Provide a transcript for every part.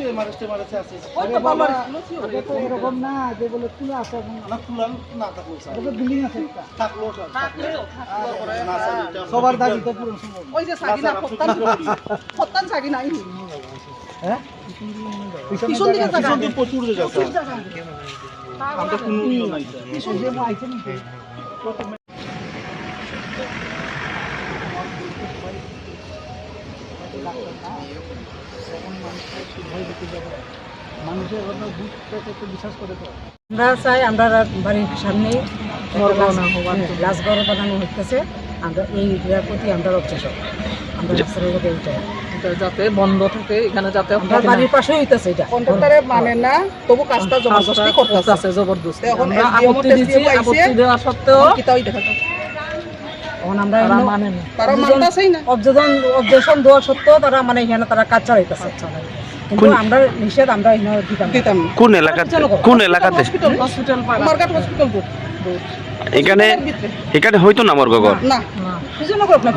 Mrs আছে ওই তো বাবার তো এরকম না যে বলে তুলে আসে না তুলান না থাকলো স্যার এটা বিল্ডিং আছে একটা থাকলো স্যার না স্যার এটা সবার দাবি তো পূরণ সম্ভব ওই যে সাগিনা ফত্তান সাগিনা আইনি হ্যাঁ পিছন দিকে জায়গা কিন্তু প্রচুর জায়গা স্যার আমরা কোনো ইয়ে নাই স্যার পিছন দিয়ে আইছেন মানুষের কথা বুঝতে একটু বিশ্বাস করে তো আমরা চাই আমরা বাড়ির সামনে লাশ ঘর বানানো হইতেছে আমরা এই এরিয়ার প্রতি আমরা অবজেশন আমরা রাস্তার লোকে এইটাই যাতে বন্ধ থাকে এখানে যাতে আমরা বাড়ির পাশে হইতেছে এটা কন্ট্রাক্টরে মানে না তবু কাজটা জবরদস্তি করতেছে জবরদস্ত এখন আমরা আপত্তি দিচ্ছি আপত্তি দেওয়া সত্ত্বেও কিতাই দেখা যায় এখন আমরা মানে তারা মানতাছেই না অবজেকশন দেওয়া সত্ত্বেও তারা মানে এখানে তারা কাজ চালাইতেছে কিন্তু আমরা নিষেধ আমরা এখানে দিতাম না। কোন এলাকাতে কোন এলাকাতে হসপিটাল মার্কেট হসপিটাল এখানে এখানে হয়তো না আমার ঘর না সুজনগর না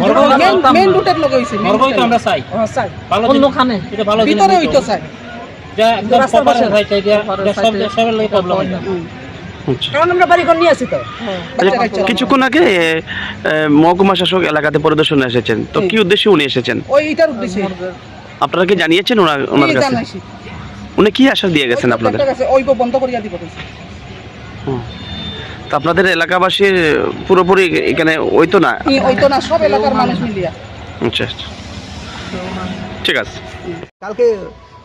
মেইন রুটের লগে হইছে মরগই তো আমরা চাই চাই অন্যখানে এটা ভালো ভিতরে হইতো চাই যা একদম প্রপারে হয় তাই সব সবের লাগে প্রবলেম হয় না কারণ আমরা বাড়ি ঘর নিয়ে আসি তো আচ্ছা, কিছুক্ষণ আগে মহকুমা শাসক এলাকাতে পরিদর্শনে এসেছেন তো কি উদ্দেশ্যে উনি এসেছেন ওই এটার উদ্দেশ্যে আপনারা কি জানিয়েছেন ওনার কাছে জানাইছি উনি কি আশ্বাস দিয়ে গেছেন আপনাদের কাছে ওই বন্ধ করিয়া দিব কইছে তো আপনাদের এলাকাবাসীর পুরোপুরি এখানে ওইতো না ওইতো না সব এলাকার মানুষ মিলিয়া আচ্ছা ঠিক আছে কালকে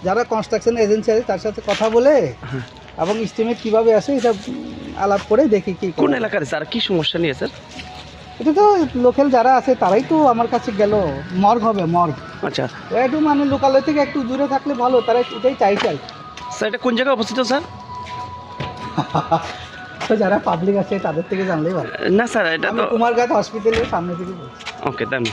যারা কনস্ট্রাকশন এজেন্সি আছে তার সাথে কথা বলে এবং এস্টিমেট কিভাবে আসে এটা আলাপ করে দেখি কি কোন এলাকার স্যার কি সমস্যা নিয়ে স্যার এটা তো লোকাল যারা আছে তারাই তো আমার কাছে গেল মর্গ হবে মর্গ আচ্ছা একটু মানে লোকালয় থেকে একটু দূরে থাকলে ভালো তারা এটাই চাইছে স্যার এটা কোন জায়গায় অবস্থিত স্যার তো যারা পাবলিক আছে তাদের থেকে জানলেই ভালো না স্যার এটা তো কুমারঘাট হসপিটালের সামনে থেকে বলছি ওকে দেন